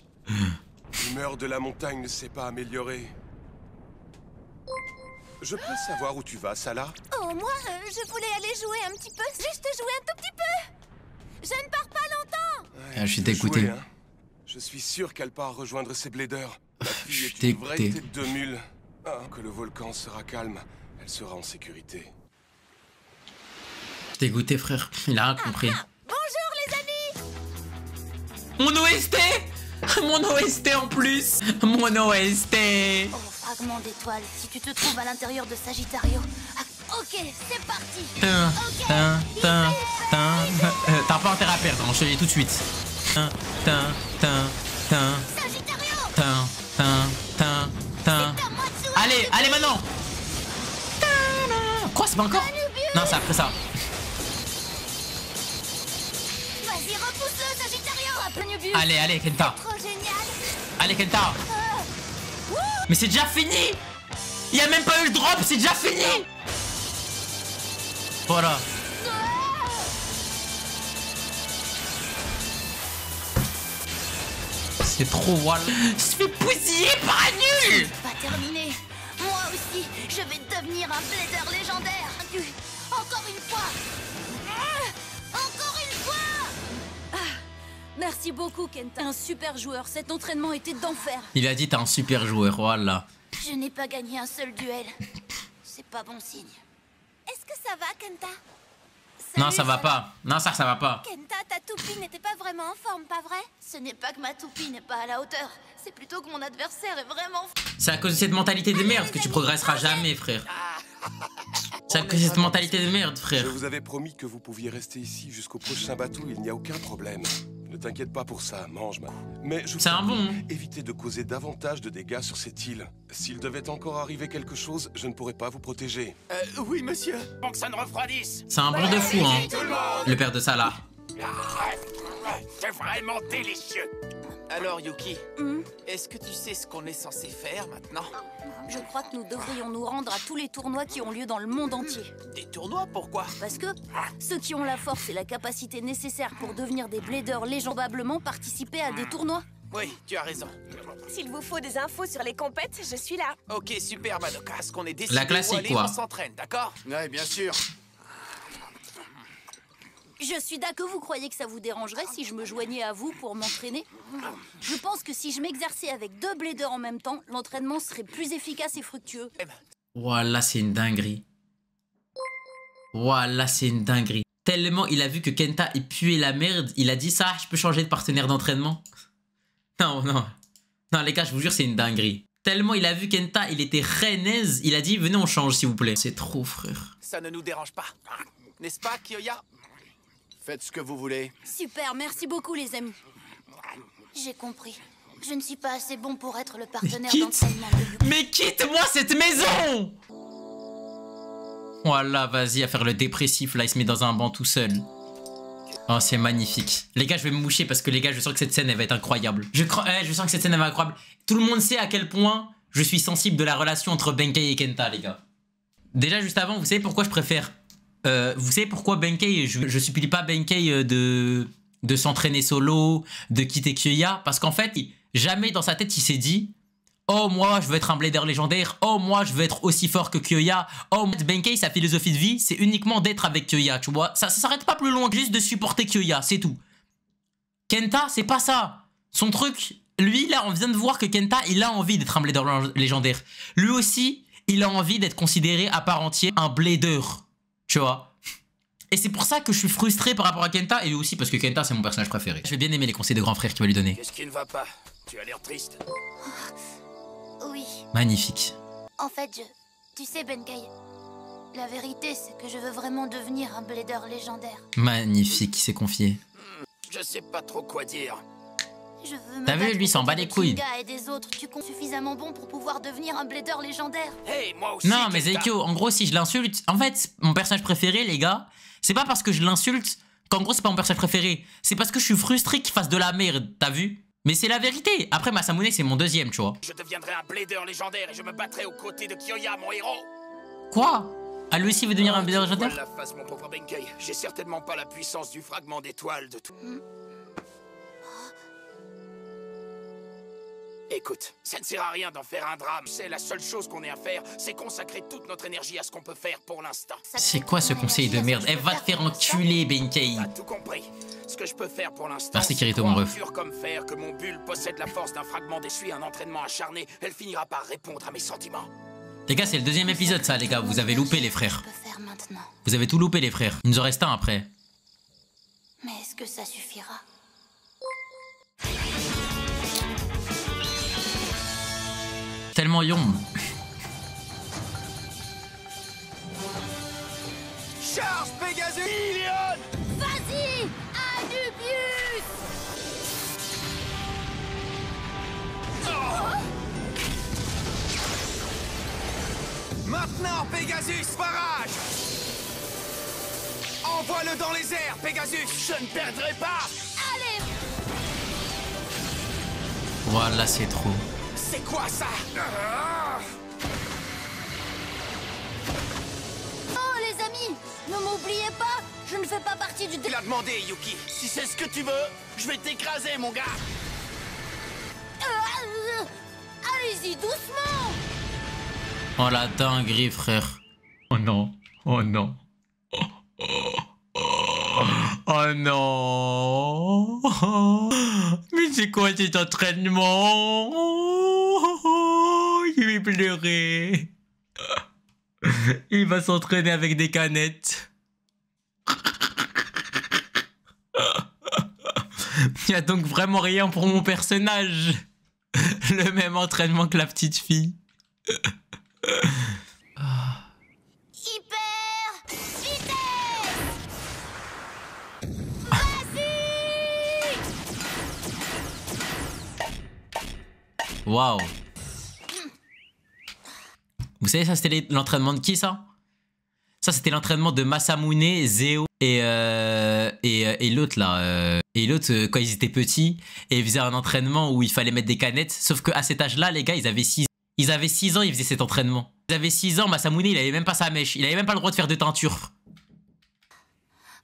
Speaker 6: L'humeur de la montagne ne s'est pas améliorée. Je peux savoir où tu vas, Salah?
Speaker 5: Oh, moi, je voulais aller jouer un petit peu. Juste jouer un tout petit peu. Je ne pars pas longtemps.
Speaker 1: Ah, je suis
Speaker 6: tu veux
Speaker 1: dégoûté.
Speaker 6: jouer, hein? Je suis sûr qu'elle part rejoindre ses bladers. La fille
Speaker 1: Je
Speaker 6: est
Speaker 1: suis
Speaker 6: une vraie
Speaker 1: dégoûté.
Speaker 6: tête de mule. Ah, que le volcan sera calme, elle sera en sécurité.
Speaker 1: Dégoûté, frère. Il a rien compris.
Speaker 5: Bonjour, les amis.
Speaker 1: Mon OST! Mon OST en plus! Mon OST!
Speaker 4: Oh, fragment d'étoile, si tu te trouves à l'intérieur de Sagittario. Ok, c'est parti.
Speaker 1: T'as pas intérêt à perdre, je te le dis tout de suite. Allez, allez maintenant! Quoi, c'est pas encore? Non, c'est après ça.
Speaker 5: Vas-y, repousse-le, Sagittario.
Speaker 1: Allez, Kenta.
Speaker 5: Trop génial.
Speaker 1: Allez, Kenta. Mais c'est déjà fini! Il y a même pas eu le drop, c'est déjà fini! Voilà. C'est trop voilà. Je me fais bousiller par un nul!
Speaker 4: Pas terminé. Moi aussi, je vais devenir un blader légendaire. Encore une fois. Encore une fois. Merci beaucoup, Kenta. Un super joueur. Cet entraînement était d'enfer.
Speaker 1: Il a dit t'es un super joueur, voilà.
Speaker 4: Je n'ai pas gagné un seul duel. C'est pas bon signe.
Speaker 5: Est-ce que ça va, Kenta?
Speaker 1: Non, ça va pas. Non, ça va pas.
Speaker 5: Kenta, ta toupie n'était pas vraiment en forme, pas vrai?
Speaker 4: Ce n'est pas que ma toupie n'est pas à la hauteur. C'est plutôt que mon adversaire est vraiment...
Speaker 1: C'est à cause de cette mentalité de merde que tu progresseras jamais, frère. C'est à cause de cette mentalité de merde, frère.
Speaker 6: Je vous avais promis que vous pouviez rester ici jusqu'au prochain bateau, il n'y a aucun problème. Ne t'inquiète pas pour ça, mange ma... Mais je
Speaker 1: C'est un bon.
Speaker 6: évitez de causer davantage de dégâts sur cette île. S'il devait encore arriver quelque chose, je ne pourrais pas vous protéger.
Speaker 8: Oui, monsieur.
Speaker 2: Bon que ça ne refroidisse.
Speaker 1: C'est un bon de fou, hein. Le père de Salah.
Speaker 2: C'est vraiment délicieux.
Speaker 3: Alors, Yuki, est-ce que tu sais ce qu'on est censé faire maintenant?
Speaker 4: Je crois que nous devrions nous rendre à tous les tournois qui ont lieu dans le monde entier.
Speaker 3: Des tournois, pourquoi?
Speaker 4: Parce que ceux qui ont la force et la capacité nécessaires pour devenir des bladers légendablement participer à des tournois.
Speaker 3: Oui, tu as raison.
Speaker 5: S'il vous faut des infos sur les compètes, je suis là.
Speaker 3: Ok, super, Madoka. Ce qu'on est décidé
Speaker 1: La classique,
Speaker 3: où aller,
Speaker 1: quoi.
Speaker 3: on s'entraîne, d'accord?
Speaker 8: Ouais, bien sûr.
Speaker 4: Je suis d'accord que vous croyez que ça vous dérangerait si je me joignais à vous pour m'entraîner? Je pense que si je m'exerçais avec 2 bladers en même temps, l'entraînement serait plus efficace et fructueux.
Speaker 1: Voilà, c'est une dinguerie. Voilà, c'est une dinguerie. Tellement il a vu que Kenta il puait la merde, il a dit ça, je peux changer de partenaire d'entraînement. Non, non. Non, les gars, je vous jure, c'est une dinguerie. Tellement il a vu Kenta, il était renaise, il a dit venez, on change, s'il vous plaît. C'est trop, frère.
Speaker 3: Ça ne nous dérange pas. N'est-ce pas, Kyoya?
Speaker 8: Faites ce que vous voulez.
Speaker 4: Super, merci beaucoup les amis. J'ai compris. Je ne suis pas assez bon pour être le partenaire d'entraînement de Yuki.
Speaker 1: Mais quitte-moi cette maison! Voilà, vas-y, à faire le dépressif, là, il se met dans un banc tout seul. Oh, c'est magnifique. Les gars, je vais me moucher parce que les gars, je sens que cette scène, elle va être incroyable. Je sens que cette scène, elle va être incroyable. Tout le monde sait à quel point je suis sensible de la relation entre Benkei et Kenta, les gars. Déjà, juste avant, vous savez pourquoi je préfère... vous savez pourquoi Benkei, je supplie pas Benkei de s'entraîner solo, de quitter Kyoya? Parce qu'en fait, jamais dans sa tête, il s'est dit « Oh, moi, je veux être un blader légendaire. Oh, moi, je veux être aussi fort que Kyoya. Oh, Benkei, sa philosophie de vie, c'est uniquement d'être avec Kyoya, tu vois. Ça s'arrête pas plus loin que juste de supporter Kyoya, c'est tout. Kenta, c'est pas ça. Son truc, lui, là, on vient de voir que Kenta, il a envie d'être un blader légendaire. Lui aussi, il a envie d'être considéré à part entière un blader, tu vois. Et c'est pour ça que je suis frustré par rapport à Kenta, et lui aussi parce que Kenta, c'est mon personnage préféré. Je vais bien aimer les conseils de grand frère qu'il va lui donner.
Speaker 2: Qu'est-ce qui ne va pas? Tu as l'air triste.
Speaker 4: Oui,
Speaker 1: Magnifique.
Speaker 4: en fait, tu sais Benkei, la vérité c'est que je veux vraiment devenir un blader légendaire.
Speaker 1: Magnifique, il s'est confié.
Speaker 2: Je sais pas trop quoi dire.
Speaker 4: Je veux me
Speaker 1: T'as vu,
Speaker 4: battre
Speaker 1: lui, il s'en
Speaker 4: aux
Speaker 1: bat
Speaker 4: côtés
Speaker 1: les
Speaker 4: de
Speaker 1: couilles.
Speaker 4: Shinga et des autres, tu comptes suffisamment bon pour pouvoir devenir un blader légendaire.
Speaker 2: Hey, moi aussi.
Speaker 1: Non, mais
Speaker 2: Kenta.
Speaker 1: Zeikyo, en gros, si je l'insulte... En fait, mon personnage préféré, les gars, c'est pas parce que je l'insulte qu'en gros, c'est pas mon personnage préféré. C'est parce que je suis frustré qu'il fasse de la merde, t'as vu? Mais c'est la vérité. Après, Masamune, c'est mon deuxième, tu vois.
Speaker 2: Je deviendrai un blader légendaire et je me battrai aux côtés de Kyoya, mon héros.
Speaker 1: Quoi? Ah, lui aussi veut devenir un blader
Speaker 2: Voilà
Speaker 1: légendaire?
Speaker 2: la face, mon pauvre Benkei. J'ai certainement pas la puissance du fragment d'étoile de tout. Écoute, ça ne sert à rien d'en faire un drame. C'est la seule chose qu'on ait à faire, c'est consacrer toute notre énergie à ce qu'on peut faire pour l'instant.
Speaker 1: C'est quoi ce conseil de merde? Elle va te faire enculer, Benkei.
Speaker 2: T'as tout compris. Ce que je peux faire pour l'instant,
Speaker 1: Merci,
Speaker 2: c'est
Speaker 1: Kirito, mon
Speaker 2: croire
Speaker 1: ref.
Speaker 2: dur comme fer que mon bulle possède la force d'un fragment d'essuie, un entraînement acharné. Elle finira par répondre à mes sentiments.
Speaker 1: Les gars, c'est le deuxième épisode, ça, les gars. Vous avez loupé, les frères.
Speaker 4: Je peux faire maintenant.
Speaker 1: Vous avez tout loupé, les frères. Il nous en reste un après.
Speaker 4: Mais est-ce que ça suffira?
Speaker 1: Tellement yombe.
Speaker 8: Charge Pegasus Ilion!
Speaker 4: Vas-y, Anubius!
Speaker 3: Maintenant, Pegasus, barrage! Envoie-le dans les airs, Pegasus!
Speaker 2: Je ne perdrai pas.
Speaker 4: Allez!
Speaker 1: Voilà, c'est trop.
Speaker 3: C'est quoi ça?
Speaker 4: Oh les amis, ne m'oubliez pas, je ne fais pas partie du...
Speaker 3: Tu l'as demandé, Yuki.
Speaker 8: Si c'est ce que tu veux, je vais t'écraser, mon gars.
Speaker 4: Allez-y, doucement!
Speaker 1: Oh la dinguerie, frère. Oh non. Oh non. Oh non. Mais c'est quoi cet entraînement? Je vais pleurer. Il va s'entraîner avec des canettes. Il n'y a donc vraiment rien pour mon personnage. Le même entraînement que la petite fille.
Speaker 4: Hyper vitesse. Vas-y.
Speaker 1: Waouh. Vous savez, ça c'était l'entraînement de qui, ça? Ça c'était l'entraînement de Masamune, Zeo et l'autre là. Et l'autre, quand ils étaient petits, et ils faisaient un entraînement où il fallait mettre des canettes. Sauf qu'à cet âge-là, les gars, ils avaient 6 ans, ils faisaient cet entraînement. Ils avaient 6 ans, Masamune, il avait même pas sa mèche. Il avait même pas le droit de faire de teinture.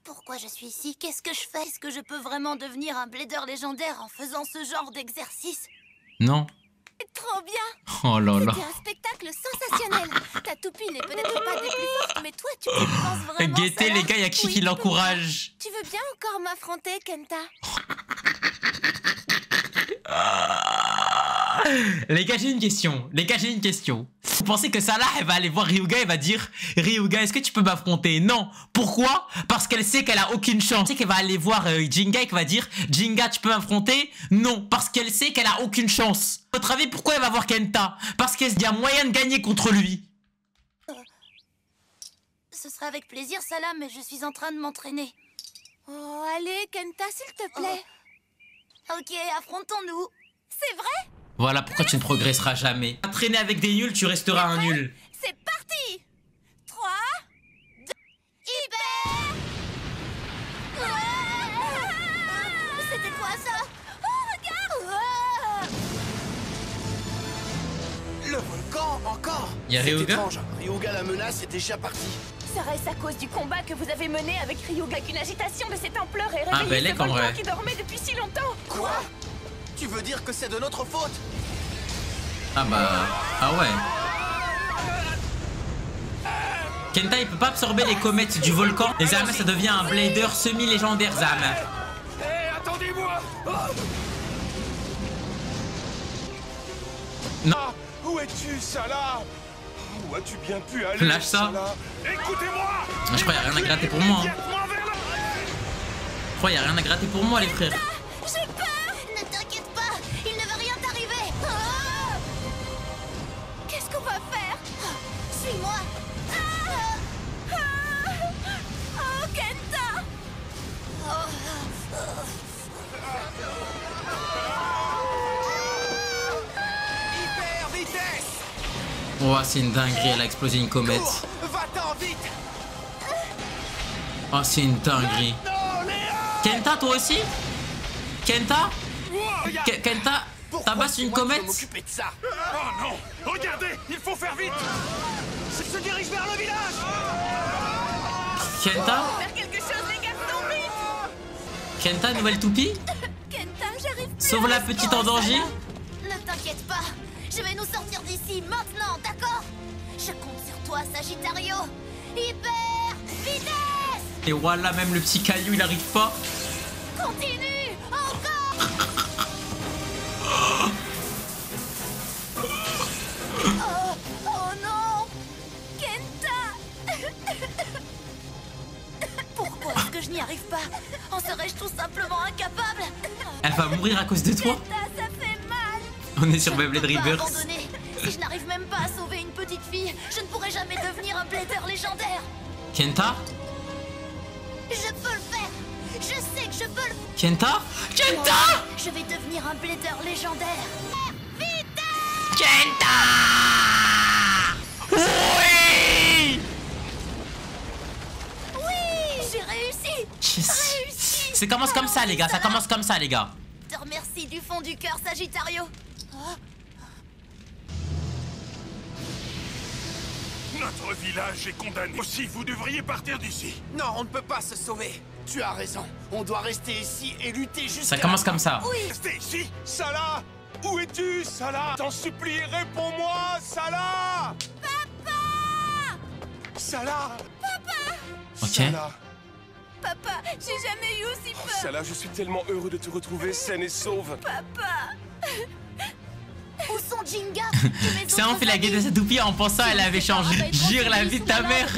Speaker 4: Pourquoi je suis ici? Qu'est-ce que je fais? Est-ce que je peux vraiment devenir un blader légendaire en faisant ce genre d'exercice?
Speaker 1: Non.
Speaker 4: Trop bien!
Speaker 1: Oh là là.
Speaker 4: C'était un spectacle sensationnel. Ta toupie n'est peut-être pas des plus fortes, mais toi, tu penses vraiment.
Speaker 1: Guettez,
Speaker 4: ça,
Speaker 1: les gars, il y a qui l'encourage.
Speaker 4: Tu veux bien encore m'affronter, Kenta?
Speaker 1: Les gars, j'ai une question. Vous pensez que Salah, elle va aller voir Ryuga et va dire Ryuga, est-ce que tu peux m'affronter? Non. Pourquoi? Parce qu'elle sait qu'elle a aucune chance. Elle sait qu'elle va aller voir Jinga et qu'elle va dire Jinga, tu peux m'affronter? Non. Parce qu'elle sait qu'elle a aucune chance. À votre avis, pourquoi elle va voir Kenta? Parce qu'il y a moyen de gagner contre lui.
Speaker 4: Ce sera avec plaisir, Salah, mais je suis en train de m'entraîner. Oh, allez, Kenta, s'il te plaît. Ok, affrontons-nous. C'est vrai?
Speaker 1: Voilà pourquoi tu ne progresseras jamais. Entraîner avec des nuls, tu resteras un nul.
Speaker 4: C'est parti. 3, 2, hyper. C'était quoi ça? Oh, regarde.
Speaker 8: Le volcan, encore?
Speaker 1: Y a
Speaker 8: C'est
Speaker 1: Ryuga?
Speaker 8: étrange. Ryuga la menace est déjà partie.
Speaker 5: Serait-ce à cause du combat que vous avez mené avec Ryuga qu'une agitation de cette ampleur est réveillée
Speaker 1: Bellec,
Speaker 5: ce
Speaker 1: en
Speaker 5: volcan
Speaker 1: vrai.
Speaker 5: qui dormait depuis si longtemps?
Speaker 8: Quoi? Tu veux dire que c'est de notre faute?
Speaker 1: Ah bah... Ah ouais. Kenta, il peut pas absorber les comètes du volcan. Et Zama, ça devient un blader semi-légendaire, Zama.
Speaker 6: Hé, attendez-moi!
Speaker 1: Non.
Speaker 6: Ah, où es-tu, Salah? Où as-tu bien pu aller?
Speaker 1: Lâche ça.
Speaker 6: Salah? Écoutez-moi!
Speaker 1: Je crois qu'il y a rien à gratter pour moi. Hein.
Speaker 6: Immédiatement vers la-
Speaker 1: Je crois qu'il y a rien à gratter pour moi, les frères.
Speaker 4: J'ai peur. Ne t'inquiète pas, il ne va rien t'arriver. Qu'est-ce qu'on va faire? Suis-moi.
Speaker 5: Oh, Kenta!
Speaker 8: Hyper vitesse!
Speaker 1: Oh, c'est une dinguerie, elle a explosé une comète.
Speaker 8: Cours! Va-t'en vite!
Speaker 1: Oh, c'est une dinguerie.
Speaker 8: Non, Léa!
Speaker 1: Kenta, toi aussi? Kenta?
Speaker 6: Regarde.
Speaker 1: Kenta,
Speaker 8: Pourquoi
Speaker 1: tabasses
Speaker 8: c'est
Speaker 1: une
Speaker 8: moi qui dois
Speaker 1: comète?
Speaker 8: m'occuper de ça?
Speaker 6: Oh non! Regardez! Il faut faire vite! Il se dirige vers le village!
Speaker 1: Kenta?
Speaker 5: Faire quelque chose, les garçons, vite!
Speaker 1: Kenta, nouvelle toupie?
Speaker 4: Kenta, j'arrive plus.
Speaker 1: Sauve
Speaker 4: à
Speaker 1: la
Speaker 4: rester.
Speaker 1: petite en danger?
Speaker 4: Ne t'inquiète pas, je vais nous sortir d'ici maintenant, d'accord? Je compte sur toi, Sagittario. Hyper vitesse.
Speaker 1: Et voilà, même le petit caillou, il arrive pas.
Speaker 4: Continue, encore. Oh non, Kenta. Pourquoi est-ce que je n'y arrive pas? En serais-je tout simplement incapable?
Speaker 1: Elle va mourir à cause de toi.
Speaker 4: Kenta, ça fait mal.
Speaker 1: On est sur
Speaker 4: Je ne
Speaker 1: Beyblade
Speaker 4: peux pas
Speaker 1: Rebirth.
Speaker 4: abandonner. Si je n'arrive même pas à sauver une petite fille, je ne pourrai jamais devenir un blader légendaire.
Speaker 1: Kenta?
Speaker 4: Je peux le faire. Je sais que je peux le faire.
Speaker 1: Kenta? Kenta?
Speaker 4: Je vais devenir un blader légendaire. Vite!
Speaker 1: Kenta! Oui!
Speaker 4: Oui, j'ai réussi. Réussi.
Speaker 1: Ça commence comme ça, les gars. Ça commence comme ça, les gars.
Speaker 4: Je te remercie du fond du cœur, Sagittario.
Speaker 6: Notre village est condamné. Aussi, vous devriez partir d'ici.
Speaker 8: Non, on ne peut pas se sauver. Tu as raison. On doit rester ici et lutter jusqu'à...
Speaker 1: Ça commence comme ça.
Speaker 4: Oui.
Speaker 6: Restez ici! Salah! Où es-tu, Salah? T'en supplie, réponds-moi, Salah!
Speaker 4: Papa!
Speaker 6: Salah!
Speaker 1: Ok.
Speaker 6: Salah!
Speaker 5: Papa, j'ai jamais eu aussi peur.
Speaker 6: Celle-là, je suis tellement heureux de te retrouver saine et sauve.
Speaker 5: Papa.
Speaker 4: Où sont Jinga?
Speaker 1: Ça, on fait la gueule de sa toupie en pensant qu'elle avait changé. Jure la vie de ta mère.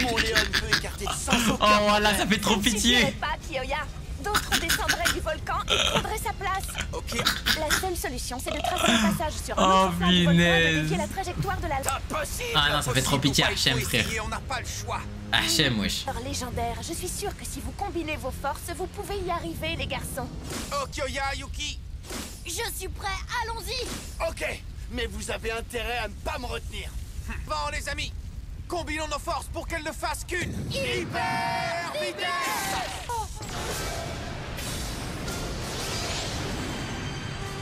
Speaker 8: Mon Léon peut écarter sans aucun
Speaker 1: Oh voilà, ça fait trop pitié.
Speaker 5: Pas, Kyoya. D'autres descendraient du volcan et prendraient sa place.
Speaker 3: Ok.
Speaker 5: La seule solution, c'est de tracer un passage sur un
Speaker 1: Oh,
Speaker 5: autre flanc du volcan et de
Speaker 1: punaise.
Speaker 5: dévier la trajectoire de la lave.
Speaker 3: Impossible.
Speaker 1: Ah non, ça fait trop pitié, Hachem, frère.
Speaker 3: On n'a pas le choix.
Speaker 1: Hachem, wesh.
Speaker 5: Légendaire, je suis sûre que si vous combinez vos forces, vous pouvez y arriver, les garçons.
Speaker 3: Oh, Kyoya, Yuki.
Speaker 4: Je suis prêt, allons-y.
Speaker 8: Ok, mais vous avez intérêt à ne pas me retenir.
Speaker 3: Bon, les amis, combinons nos forces pour qu'elle ne fasse qu'une hyper vitesse.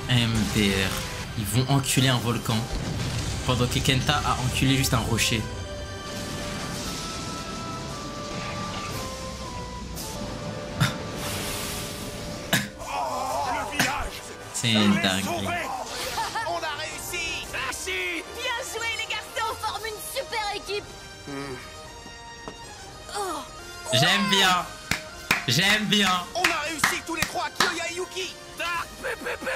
Speaker 1: MDR. Ils vont enculer un volcan pendant que Kenta a enculé juste un rocher. C'est une dinguerie.
Speaker 3: On a réussi. Merci.
Speaker 5: Bien joué, les garçons.
Speaker 4: On forme une super équipe.
Speaker 1: J'aime bien. J'aime bien.
Speaker 3: On a réussi tous les trois, Kyoya et Yuki.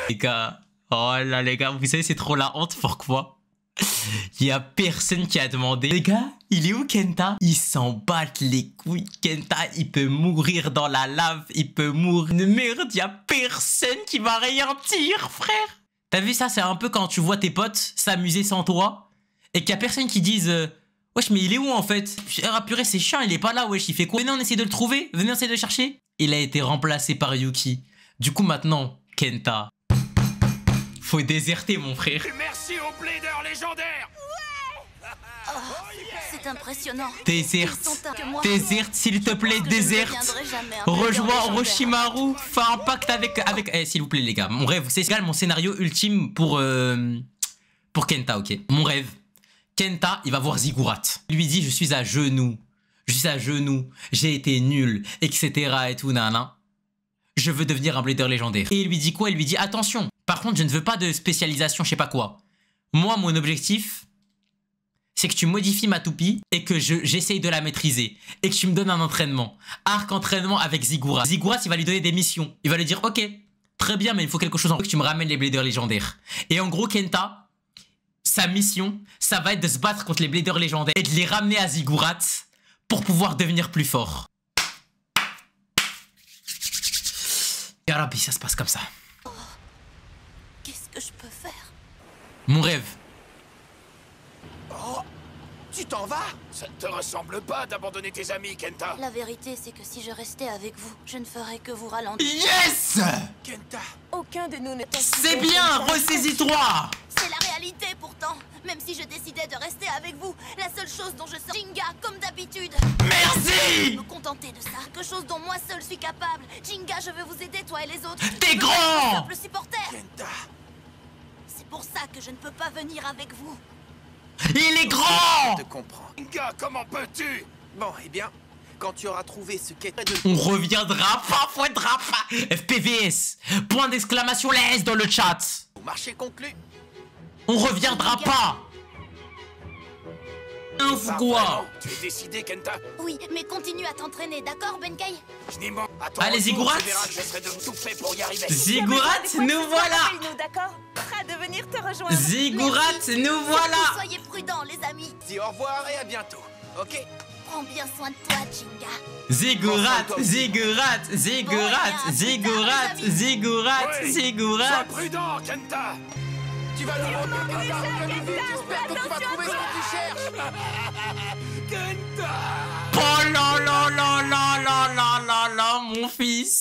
Speaker 1: Les gars. Oh là les gars, vous savez c'est trop la honte, pourquoi? Il y a personne qui a demandé. Les gars, il est où Kenta? Ils s'en battent les couilles. Kenta, il peut mourir dans la lave, il peut mourir. Merde, il y a personne qui va rien dire, frère. T'as vu ça? C'est un peu quand tu vois tes potes s'amuser sans toi et qu'il y a personne qui dise wesh, mais il est où en fait? Ah purée, c'est chiant, il est pas là, wesh, il fait quoi? Venez, on essaie de le trouver, venez, on essaie de le chercher. Il a été remplacé par Yuki. Du coup, maintenant, Kenta, faut déserter, mon frère.
Speaker 2: Merci au Blader légendaire.
Speaker 4: C'est impressionnant.
Speaker 1: Déserte.
Speaker 4: Ils sont un que moi.
Speaker 1: Déserte, s'il te plaît,
Speaker 4: Je pense que je ne
Speaker 1: déserte.
Speaker 4: deviendrai jamais un
Speaker 1: Rejoins
Speaker 4: Blader légendaire.
Speaker 1: Orochimaru. Fais un pacte avec... Eh, s'il vous plaît, les gars. Mon rêve, c'est égal mon scénario ultime pour Kenta, ok? Mon rêve. Kenta, il va voir Ziggurat. Il lui dit, je suis à genoux. Je suis à genoux. J'ai été nul, etc. et tout, nana. Je veux devenir un Blader légendaire. Et il lui dit quoi? Il lui dit, attention. Par contre, je ne veux pas de spécialisation, je sais pas quoi. Moi, mon objectif, c'est que tu modifies ma toupie et que j'essaye de la maîtriser. Et que tu me donnes un entraînement. Arc entraînement avec Ziggurat. Ziggurat, il va lui donner des missions. Il va lui dire, ok, très bien, mais il faut quelque chose en que tu me ramènes les Bladers légendaires. Et en gros, Kenta, sa mission, ça va être de se battre contre les Bladers légendaires et de les ramener à Ziggurat pour pouvoir devenir plus fort. Et alors, ça se passe comme ça.
Speaker 4: Qu'est-ce que je peux faire?
Speaker 1: Mon rêve.
Speaker 3: Oh, tu t'en vas?
Speaker 2: Ça ne te ressemble pas d'abandonner tes amis, Kenta.
Speaker 4: La vérité, c'est que si je restais avec vous, je ne ferais que vous ralentir.
Speaker 1: Yes!
Speaker 3: Kenta.
Speaker 5: Aucun de nous ne
Speaker 1: C'est bien, ressaisis-toi!
Speaker 4: C'est la réalité pourtant. Même si je décidais de rester avec vous, la seule chose dont je sors Jinga, comme d'habitude.
Speaker 1: Merci!
Speaker 4: Me contenter de ça. Quelque chose dont moi seul suis capable. Jinga, je veux vous aider, toi et les autres.
Speaker 1: T'es
Speaker 4: Je veux
Speaker 1: grand!
Speaker 4: être un simple supporter.
Speaker 3: Kenta.
Speaker 4: C'est pour ça que je ne peux pas venir avec vous.
Speaker 1: Il est grand!
Speaker 3: Je te comprends.
Speaker 2: Gars, comment peux-tu?
Speaker 3: Bon, eh bien, quand tu auras trouvé ce qu'est de...
Speaker 1: On reviendra pas, faudra pas. FPVS. Point d'exclamation, la S dans le chat.
Speaker 3: Marché conclu.
Speaker 1: On reviendra pas. Un quoi?
Speaker 2: Tu es décidé, Kenta?
Speaker 4: Oui, mais continue à t'entraîner, d'accord, Benkei?
Speaker 2: Je n'y mens. À ton
Speaker 1: Allez,
Speaker 2: retour,
Speaker 1: Ziggurat.
Speaker 2: tu verras que je serai de tout fait pour y arriver.
Speaker 1: Ziggurat, nous voilà.
Speaker 5: Nous, d'accord? Prêt à venir te rejoindre.
Speaker 1: Ziggurat,
Speaker 4: Merci.
Speaker 1: nous
Speaker 4: Surtout,
Speaker 1: voilà.
Speaker 4: soyez prudents, les amis.
Speaker 3: Dis au revoir et à bientôt. Ok?
Speaker 4: Prends bien soin de toi, Jinga.
Speaker 1: Ziggurat, Ziggurat, Ziggurat, Ziggurat, Ziggurat,
Speaker 2: Oui.
Speaker 1: Ziggurat.
Speaker 2: Sois prudent, Kenta.
Speaker 3: Tu vas nous rendre j'espère que tu vas trouver ce que tu cherches.
Speaker 2: Kenta.
Speaker 1: Oh là là là là là là là là, mon fils.